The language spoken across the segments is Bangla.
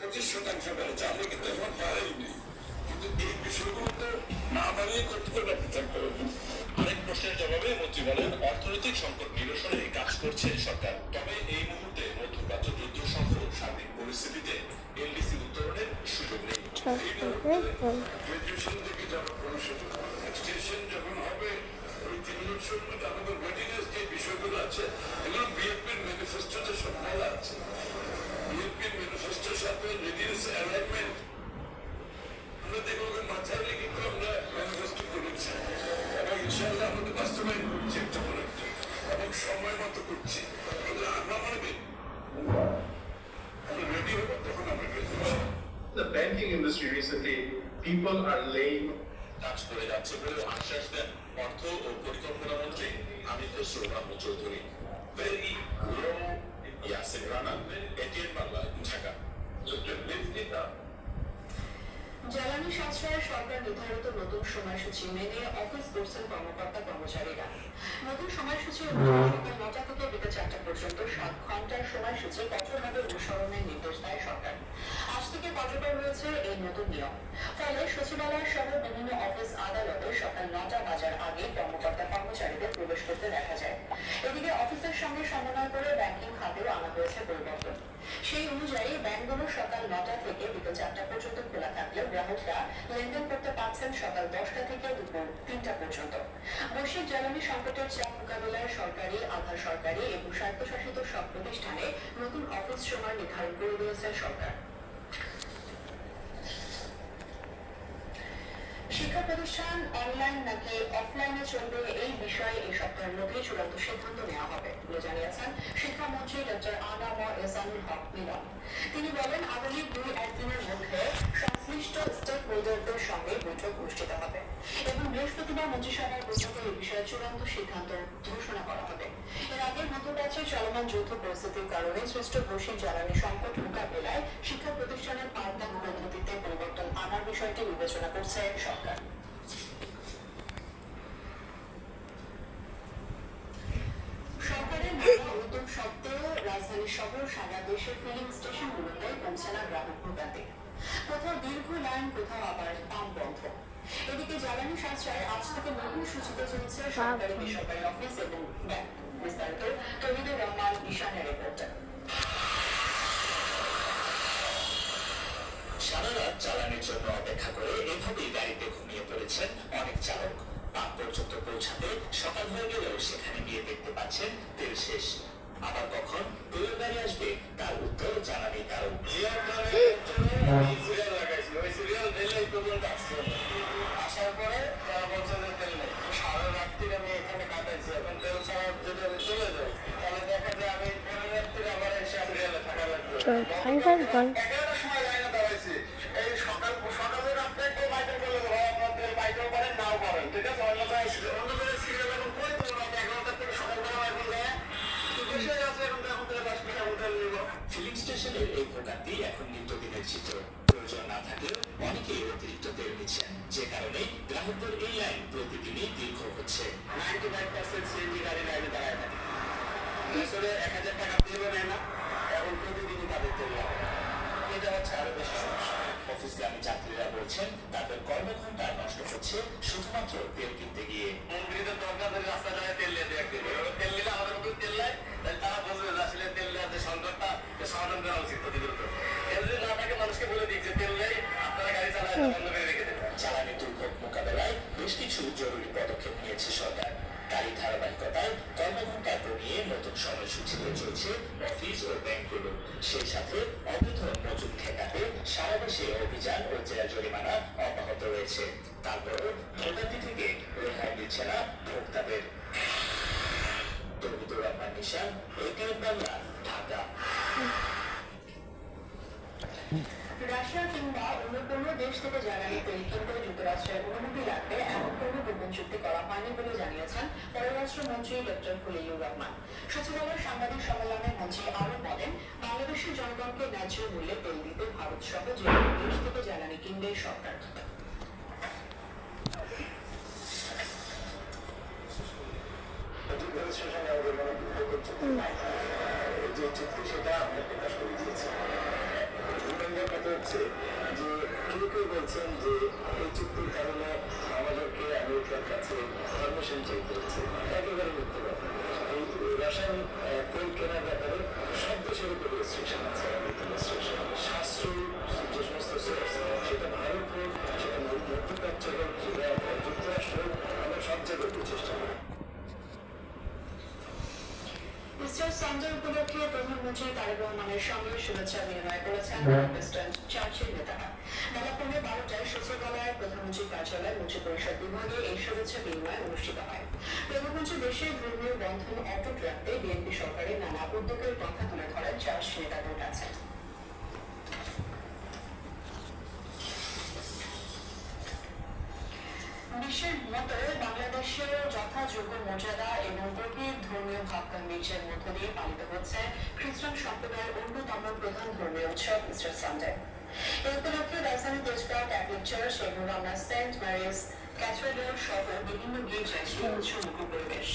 25% বেড়েছে, আমরা কিন্তু এখন পারিনি, কিন্তু এই বিষয়গুলো তো না বাড়িয়ে করতে পারবে থাকতে হবে। আরেক প্রশ্নের জবাবে মন্ত্রী বলেন, অর্থনৈতিক সংকট নিরসনে কাজ করছে সরকার, তবে এই মুহূর্তে মধ্যপ্রাচ্য যুদ্ধ সহ সার্বিক পরিস্থিতিতে এলডিসি উত্তরণের সুযোগ নেই। গ্রাজুয়েশন থেকে যারা পড়াশোনা স্টেশন যখন হবে ওই 3 বছর মধ্যে আমাদের রেডিনেস যে বিষয়গুলো আছে এগুলো বিএনপির ম্যানিফেস্টোতে সব বলা আছে। বিএনপির ম্যানিফেস্টোর সাথে রেডিনেস অ্যালাইনমেন্ট আমরা দেখবো মাথায় রেখে কিন্তু আমরা ম্যানিফেস্টো করেছি এবং ইনশাআল্লাহ আমাদের বাস্তবায়ন করছি একটা করে একটা এবং সময় মতো করছি। কিন্তু আমরা মনে করি আমরা রেডি হবো তখন আমরা graduation. The banking industry recently, people are laying কাজ করে যাচ্ছে বলে আশ্বাস দেন অর্থ ও পরিকল্পনা মন্ত্রী আমির খসরু মাহমুদ চৌধুরী। ভেরি লো ইয়াসির রানা, এটিএন বাংলা, ঢাকা। জ্বালানি সাশ্রয়ে সরকার নির্ধারিত নতুন সময়সূচি মেনে অফিস করছেন কর্মকর্তা কর্মচারীরা। নতুন সময়সূচি অনুযায়ী সকাল 9টা থেকে বিকেল 4টা পর্যন্ত 7 ঘন্টার সময়সূচি কঠোরভাবে অনুসরণের নির্দেশ দেয় সরকার। আজ থেকে কার্যকর হয়েছে এই নতুন নিয়ম। ফলে সচিবালয় সহ বিভিন্ন অফিস আদালতে সকাল 9টা বাজার আগে কর্মকর্তা কর্মচারীদের প্রবেশ করতে দেখা যায়। এদিকে অফিসের সঙ্গে সমন্বয় করে ব্যাংকিং খাতেও আনা হয়েছে পরিবর্তন। সেই অনুযায়ী ব্যাংকগুলো সকাল 9টা থেকে বিকেল 4টা পর্যন্ত খোলা থাকলেও গ্রাহকরা লেনদেন করতে পারছেন সকাল 10টা থেকে দুপুর 3টা পর্যন্ত। বৈশ্বিক জ্বালানি সংকটের চাপ মোকাবিলায় সরকারি, আধা সরকারি এবং স্বায়ত্তশাসিত সব প্রতিষ্ঠানে নতুন অফিস সময় নির্ধারণ করে দিয়েছে সরকার। শিক্ষা প্রতিষ্ঠান অনলাইন নাকি অফলাইনে চলবে এই বিষয়ে এই সপ্তাহের মধ্যেই চূড়ান্ত সিদ্ধান্ত নেওয়া হবে বলে জানিয়েছেন শিক্ষামন্ত্রী ডক্টর আনাম এহসানুল হক মিলন। তিনি বলেন, আগামী 2-1 দিনের মধ্যে সংশ্লিষ্ট স্টেক হোল্ডারদের সঙ্গে বৈঠক অনুষ্ঠিত হবে এবং বৃহস্পতিবার মন্ত্রিসভার বৈঠকে এই বিষয়ে চূড়ান্ত সিদ্ধান্ত ঘোষণা করা হবে। এর আগে মধ্যপ্রাচ্যে চলমান যুদ্ধ পরিস্থিতির কারণে সৃষ্ট বৈশ্বিক জ্বালানি সংকট মোকাবিলায় শিক্ষা প্রতিষ্ঠানের পাঠদান পদ্ধতিতে পরিবর্তন আনার বিষয়টি বিবেচনা করছে সরকার। সরকারের নানা উদ্যোগ সত্ত্বেও রাজধানী সহ সারা দেশের ফিলিং স্টেশনগুলোতে পৌঁছে না গ্রাহক ভোগান্তি। কোথাও দীর্ঘ লাইন, কোথাও আবার পাম্প বন্ধ। এদিকে জ্বালানি সাশ্রয়ে আজ থেকে নতুন সূচিতে চলছে সরকারি বেসরকারি অফিস এবং ব্যাংক। বিস্তারিত তৌহিদুর রহমান ঈশানের রিপোর্টে। সারা রাত জ্বালানির জন্য অপেক্ষা করে এভাবেই গাড়িতে ঘুমিয়ে পড়েছেন অনেক চালক। পাম্প পর্যন্ত পৌঁছাতে সকাল হয়ে গেলেও সেখানে গিয়ে দেখতে পাচ্ছেন তেল শেষ। আবার কখন তেলের গাড়ি আসবে তার উত্তর জানা নেই কারো। আসার পরে তারা বলছে যে তেল নেই। সারা রাত্রি আমি এখানে কাটাইছি, এখন তেল ছাড়া যদি আমি চলে যাই তাহলে দেখা যায় আমি পরের রাত্রি আবার এসে আমি রেলে থাকা লাগবে। 11টার সময় লাইনে দাঁড়াইছি, এই সকালের আপনি কেউ বাইকের বলে দেবো আপনার তেল বাইকেও পারেন নাও পারেন, ঠিক আছে? অন্য জায়গায় সিরিয়াল এখন করে দেবো না, 11টা থেকে সকালবেলা এখন যায় বসে আছে, এখন তো এখন তেল আসবে, এখন তেল নিব। ফিলিং স্টেশনের এই ভোগান্তি এখন নিত্যদিনের চিত্র। প্রয়োজন না থাকলেও অনেকেই অতিরিক্ত তেল নিচ্ছেন, যে কারণে গ্রাহকদের এই লাইন প্রতিদিনই দীর্ঘ হচ্ছে। 95% সিএনজি গাড়ি লাইনে দাঁড়ায় থাকে। আসলে 1000 টাকা তেলও নেয় না, এখন প্রতিদিনই তাদের তেল লাগে। এটা হচ্ছে আরো বেশি সমস্যা। অফিসগামী যাত্রীরা বলছেন তাদের কর্মঘণ্টা নষ্ট হচ্ছে শুধুমাত্র তেল কিনতে গিয়ে। মন্ত্রীদের দরকার ধরে রাস্তা যায় তেল নিয়ে দেয়, তেল নিলে আমাদের মতো তেল নেয়, তাহলে তারা বুঝবে যে আসলে তেল নেওয়ার যে সংকটটা সমাধান করা উচিত প্রতিনিয়ত। তেল যদি না থাকে মানুষকে বলে দিক যে তেল নেই, আপনারা গাড়ি চালায় বন্ধ করে রেখে দেবেন। জ্বালানি দুর্ভোগ মোকাবেলায় বেশ কিছু জরুরি পদক্ষেপ নিয়েছে সরকার। তারই ধারাবাহিকতায় কর্মঘণ্টা কমিয়ে নতুন সময়সূচিতে চলছে অফিস ও ব্যাংকগুলো। সেই সাথে অবৈধ মজুদ ঠেকাতে সারা দেশে অভিযান ও জেলা জরিমানা অব্যাহত রয়েছে। তারপরও ভোগান্তি থেকে রেহাই দিচ্ছে না ভোক্তাদের। তৌহিদুর রহমান নিশান, এটিএন বাংলা, ঢাকা। রাশিয়া কিংবা অন্য কোনো দেশ থেকে জ্বালানি তেল কিনতে যুক্তরাষ্ট্রের অনুমতি লাগবে এমন কোনো গোপন চুক্তি করা হয়নি বলে জানিয়েছেন পররাষ্ট্রমন্ত্রী ডক্টর খলিলুর রহমান। সচিবালয়ের সাংবাদিক সম্মেলনে মন্ত্রী আরও বলেন, বাংলাদেশের জনগণকে ন্যায্য মূল্যে তেল দিতে ভারত সহ যে কোনো দেশ থেকে জ্বালানি কিনবে সরকার। যে চুক্তি সেটা আমরা প্রকাশ করে দিয়েছি। হচ্ছে যে কেউ কেউ বলছেন যে এই চুক্তির কারণে আমাদেরকে আমেরিকার কাছে পারমিশন চাইতে হচ্ছে। একেবারে মিথ্যে কথা। এই রাসায়নিক তেল কেনার ব্যাপারে সব দেশের উপর রেস্ট্রিকশন আছে, রেস্ট্রিকশন। সাশ্রয়ী যে সমস্ত সোর্স, সেটা ভারত হোক, সেটা মধ্যপ্রাচ্য হোক, সেটা যুক্তরাষ্ট্র হোক, আমরা সব জায়গায় চেষ্টা করি। ইস্টার সানডে উপলক্ষে প্রধানমন্ত্রী তারেক রহমানের সঙ্গে শুভেচ্ছা বিনিময় করেছেন প্রেসিডেন্ট চার্চিল নেতারা। বেলা 12:15টায় সচিবালয়ের প্রধানমন্ত্রীর কার্যালয় মন্ত্রী পরিষদ বিভাগে এই শুভেচ্ছা বিনিময় অনুষ্ঠিত হয়। প্রধানমন্ত্রী দেশের ধর্মীয় বন্ধন অটুট রাখতে বিএনপি সরকারের নানা উদ্যোগের কথা তুলে ধরেন চার্চ নেতাদের কাছে। বিশ্বের মতো বাংলাদেশের যথাযোগ্য মর্যাদা এবং গভীর ধর্মীয় ভাবগাম্ভীর্যের মধ্য দিয়ে পালিত হচ্ছে খ্রিস্টান সম্প্রদায়ের অন্যতম প্রধান ধর্মীয় উৎসব ইস্টার সানডে। এই উপলক্ষে রাজধানী তেজগাঁও ক্যাথলিক চার্চ এবং রমনা সেন্ট ম্যারিজ ক্যাথেড্রাল সহ বিভিন্ন গির্জায় ছিল উৎসবমুখর পরিবেশ।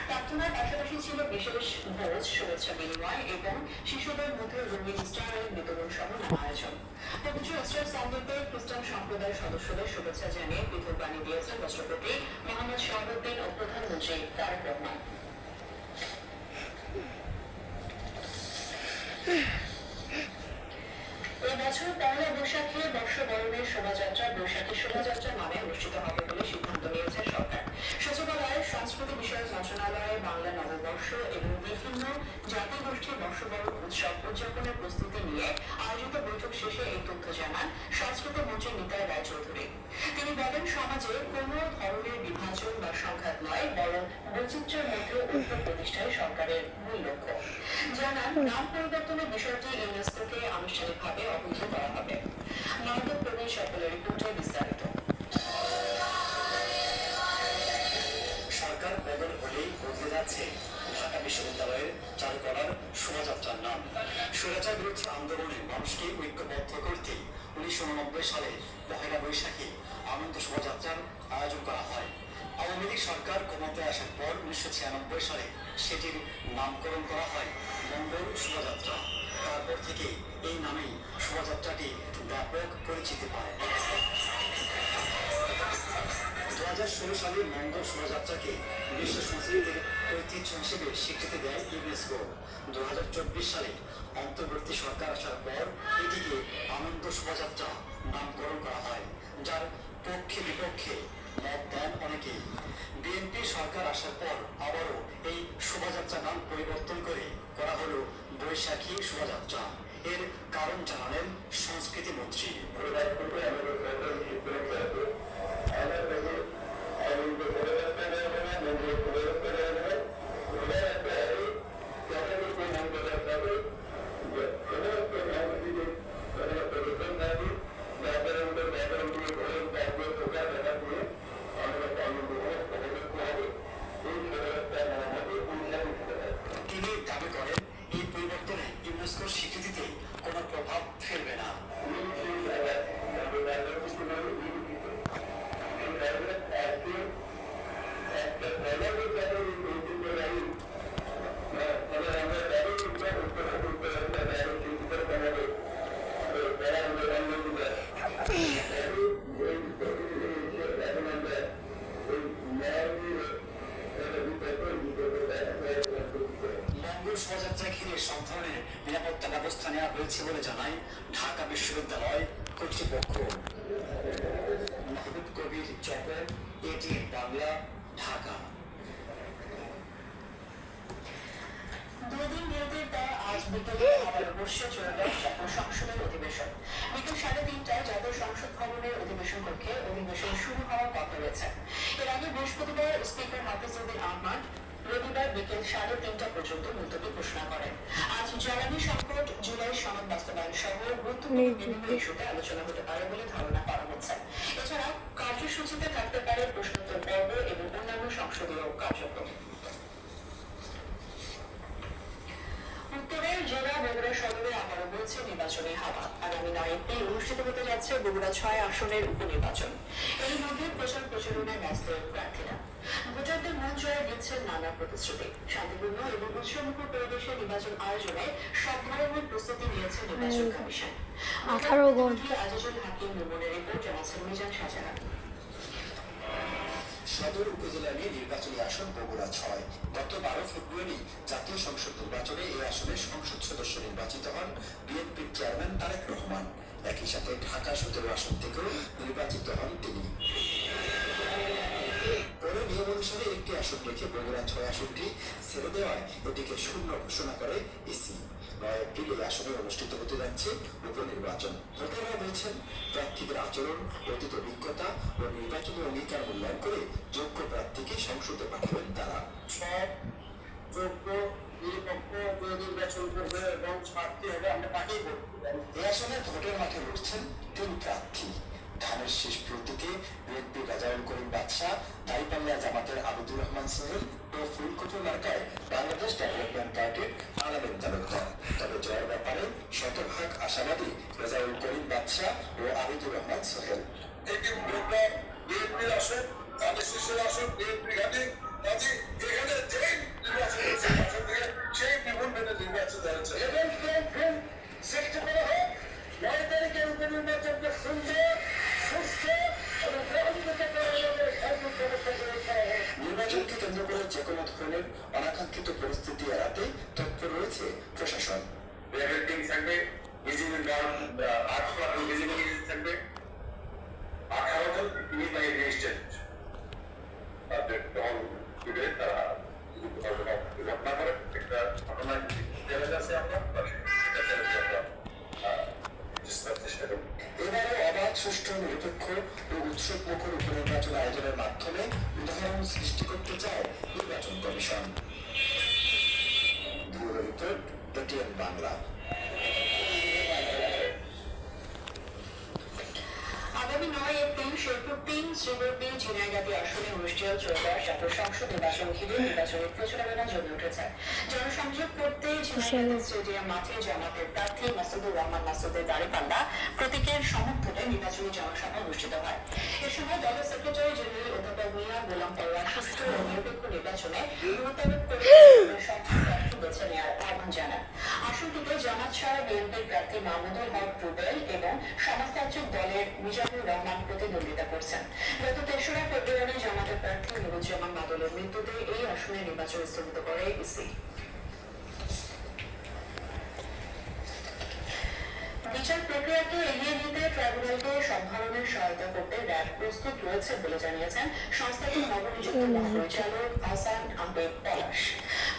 প্রার্থনার পাশাপাশি ছিল বিশেষ ভোজ, শুভেচ্ছা বিনিময় এবং শিশুদের মধ্যে রঙিন স্টারের বিতরণ সহ নানা আয়োজন। পবিত্র ইস্টার সানডেতে খ্রিস্টান সম্প্রদায়ের সদস্যদের শুভেচ্ছা জানিয়ে পৃথক বাণী দিয়েছেন রাষ্ট্রপতি মোহাম্মদ শাহাবুদ্দিন ও প্রধানমন্ত্রী তারেক রহমান। এই বছর পয়লা বৈশাখে বর্ষবরণের শোভাযাত্রা বৈশাখী শোভাযাত্রা নামে অনুষ্ঠিত হবে বলে সিদ্ধান্ত নিয়েছে সরকার। সচিবালয়ের সংস্কৃতি বিষয়ক মন্ত্রণালয়ে বাংলা নববর্ষ এবং বিভিন্ন জাতিগোষ্ঠীর বর্ষবরণ উৎসব উদযাপনের প্রস্তুতি নিয়ে আয়োজিত বৈঠক শেষে এই তথ্য জানান সংস্কৃতি মন্ত্রী নিতাই রায়চৌধুরী। তিনি বলেন, সমাজে কোনো ধরনের বিভাজন বা সংঘাত নয়, বরং বৈচিত্র্যের মধ্যে ঐক্য প্রতিষ্ঠাই সরকারের মূল লক্ষ্য। জানান, নাম পরিবর্তনের বিষয়টি ইউনেস্কোকে আনুষ্ঠানিকভাবে অবহিত করা হবে। মানব প্রবীণ সকলের রিপোর্টে বিস্তারিত। সরকার বদল হলেই বদলে যাচ্ছে ঢাকা বিশ্ববিদ্যালয়ের চালু করার শোভাযাত্রার নাম। স্বৈরাচার বিরোধী আন্দোলনে মানুষকে ঐক্যবদ্ধ করতে 1989 সালে পহেলা বৈশাখে আনন্দ শোভাযাত্রার আয়োজন করা হয়। আওয়ামী লীগ সরকার ক্ষমতায় আসার পর 1996 সালে সেটির নামকরণ করা হয় মঙ্গল শোভাযাত্রা। তারপর থেকে এই নামেই শোভাযাত্রাটি ব্যাপক পরিচিতি পায়। 2016 সালে মঙ্গল শোভাযাত্রাকে বিশ্ব সংস্কৃতির ঐতিহ্য হিসেবে স্বীকৃতি দেয় ইউনেস্কো। 2024 সালে অন্তর্বর্তী সরকার আসার পর এটিকে আনন্দ শোভাযাত্রা নামকরণ করা হয়, যার পক্ষে বিপক্ষে মত দেন অনেকেই। বিএনপি সরকার আসার পর আবারও এই শোভাযাত্রা নাম পরিবর্তন করে করা হলো বৈশাখী শোভাযাত্রা। এর কারণ জানালেন সংস্কৃতি মন্ত্রী। তিনি দাবি করেন, এই পরিবর্তনে ইউনেস্কোর স্বীকৃতিতে কোনো প্রভাব ফেলবে না। মঙ্গল শোভাযাত্রা ঘিরে সব ধরনের নিরাপত্তা ব্যবস্থা নেওয়া হয়েছে বলে জানায় ঢাকা বিশ্ববিদ্যালয় কর্তৃপক্ষ। মাহবুব কবির চপর, এটিএন বাংলা, ঢাকা। দুদিন বিরতির পর আজ বিকেলে আবার বসে চলল জাতীয় সংসদের অধিবেশন। বিকেল 3:30টায় জাতীয় সংসদ ভবনের অধিবেশন কক্ষে অধিবেশন শুরু হওয়ার কথা রয়েছে। এর আগে বৃহস্পতিবার স্পিকার হাফিজউদ্দিন আহমদ রবিবার বিকেল 3:30টা পর্যন্ত মুলতবি ঘোষণা করেন। আজ জ্বালানি সংকট, জুলাই সনদ বাস্তবায়ন সহ গুরুত্বপূর্ণ বিভিন্ন ইস্যুতে আলোচনা হতে পারে বলে ধারণা করা হচ্ছে। এছাড়া কার্যসূচিতে থাকতে পারে প্রশ্নোত্তর পর্ব এবং অন্যান্য সংসদীয় কার্যক্রম। উত্তরের জেলা বগুড়া সদরে আবারও বলছে নির্বাচনী হাওয়া। আগামী 9 এপ্রিল অনুষ্ঠিত হতে যাচ্ছে বগুড়া 6 আসনের উপনির্বাচন। এর মধ্যে প্রচারণায় ব্যস্ত প্রার্থীরা ভোটারদের মন জয়ে দিচ্ছেন নানা প্রতিশ্রুতি। শান্তিপূর্ণ এবং উৎসবমুখর পরিবেশে নির্বাচন আয়োজনে সব ধরনের প্রস্তুতি নিয়েছে নির্বাচন কমিশন। 18 গুণ আজিজুল হাকিম মেমনের রিপোর্ট জানাচ্ছেন মিজান শাহজাহান। সদর উপজেলা নিয়ে নির্বাচনী আসন বগুড়া 6। গত 12 ফেব্রুয়ারি জাতীয় সংসদ নির্বাচনে এই আসনে সংসদ সদস্য নির্বাচিত হন বিএনপির চেয়ারম্যান তারেক রহমান। একই সাথে ঢাকা 17 আসন থেকেও নির্বাচিত হন তিনি। পরে নিয়ম অনুসারে একটি আসন রেখে বগুড়া 6 আসনটি ছেড়ে দেওয়ায় এটিকে শূন্য ঘোষণা করে ইসি। 9 এপ্রিল এই আসনে অনুষ্ঠিত হতে যাচ্ছে উপনির্বাচন। ভোটাররা বলছেন প্রার্থীদের আচরণ, অতীত অভিজ্ঞতা ও নির্বাচনী অঙ্গীকার মূল্যায়ন করে যোগ্য প্রার্থীকে সংসদে পাঠাবেন তারা। সব যোগ্য নিরপেক্ষ যে নির্বাচন করবে এবং প্রার্থী হবে আমরা তাকেই ভোট দেব। এই আসনে ভোটের মাঠে উঠছেন 3 প্রার্থী। ধানের শেষ প্রতীকে বিএনপি রাজাউল করিম বাদশা, দাঁড়িপাল্লা জামাতের আবিদুর রহমান সোহেল ও ফুলকুচু মার্কায় বাংলাদেশ ডেভেলপমেন্ট পার্টির আলামিন তালুকদার। তবে জয়ের ব্যাপারে শতভাগ আশাবাদী রাজাউল করিম বাদশা ও আবিদুর রহমান সোহেল। এটি ভোটটা বিএনপির আসন, ধানের শীষের আসন, বিএনপি ঘাটি কাজে এখানে যেই নির্বাচন হচ্ছে আসন থেকে সেই বিপুল ভোটে নির্বাচিত হয়েছে এবং সৃষ্টি করা হোক 9 তারিখের উপনির্বাচনকে সুন্দর, সুস্থ এবং গ্রহণযোগ্য পরিবেশে শান্তি ব্যবস্থা করে করা হোক। নির্বাচনকে কেন্দ্র করে যে কোনো ধরনের অনাকাঙ্ক্ষিত পরিস্থিতি এড়াতে তৎপর রয়েছে প্রশাসন। লেভেল টিম থাকবে, ভিজিবল গার্ড 8 জন ভিজিবল থাকবে, 18 জন নির্বাহী রেজিস্ট্রেট তাদের দল জুড়ে তারা ঘটনা করে একটা ঘটনা জেলে আছে আমরা সেটা জেলে আমরা চেষ্টা করব। এবারও অবাধ, সুষ্ঠু, নিরপেক্ষ ও উৎসব মুখর উপনির্বাচন আয়োজনের মাধ্যমে উদাহরণ সৃষ্টি করতে চায় নির্বাচন commission. Bureau report, ATN Bangla. আগামী 9 এপ্রিল শেরপুর 3 শ্রীবর্দী ঝিনাইগাতি আসনে অনুষ্ঠেয় ত্রয়োদশ জাতীয় সংসদ নির্বাচন ঘিরে নির্বাচনের প্রচারণা জমে উঠেছে। জনসংযোগ করতে ঝিনাইগাতি স্টেডিয়াম মাঠে জামাতের প্রার্থী মাসুদুর রহমান মাসুদের দাঁড়িপাল্লা প্রতীকের সমর্থনে নির্বাচনী জনসভা অনুষ্ঠিত হয়। এ সময় দলের সেক্রেটারি জেনারেল অধ্যাপক মিয়া গোলাম পরোয়ার সুষ্ঠু ও নিরপেক্ষ নির্বাচনে গুরুত্বারোপ করে সংসদ প্রার্থী বেছে নেওয়ার আহ্বান জানান। আসনটিতে জামাত ছাড়া বিএনপির প্রার্থী মাহমুদুল হক রুবেল এবং সমাজতান্ত্রিক দলের মিজানুর রহমান প্রতিদ্বন্দ্বিতা করছেন। গত 3রা ফেব্রুয়ারি জামাতের প্রার্থী নুরুজ্জামান বাদলের মৃত্যুতে এই আসনে নির্বাচন স্থগিত করে ইসি। বিচার প্রক্রিয়াকে এগিয়ে নিতে ট্রাইব্যুনালকে সব ধরনের সহায়তা করতে র্যাব প্রস্তুত রয়েছে বলে জানিয়েছেন সংস্থাটির নবনিযুক্ত মহাপরিচালক হাসান আহমেদ পলাশ।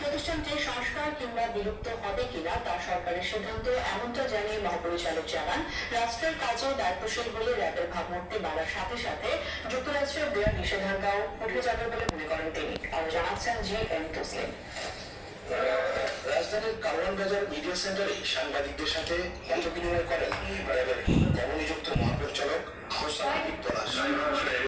প্রতিষ্ঠানটি সংস্কার কিংবা বিলুপ্ত হবে কিনা তা সরকারের সিদ্ধান্ত, এমনটা জানিয়ে মহাপরিচালক জানান রাষ্ট্রের কাজে দায়িত্বশীল হলে র্যাবের ভাবমূর্তি বাড়ার সাথে সাথে যুক্তরাষ্ট্রের বিয়ার নিষেধাজ্ঞাও উঠে যাবে বলে মনে করেন তিনি। আরো জানাচ্ছেন জি এম তসলিম। রাজধানীর কারওয়ান বাজার মিডিয়া সেন্টারে সাংবাদিকদের সাথে মত বিনিময় করেন র্যাবের নবনিযুক্ত মহাপরিচালক হাসান আহমেদ পলাশ।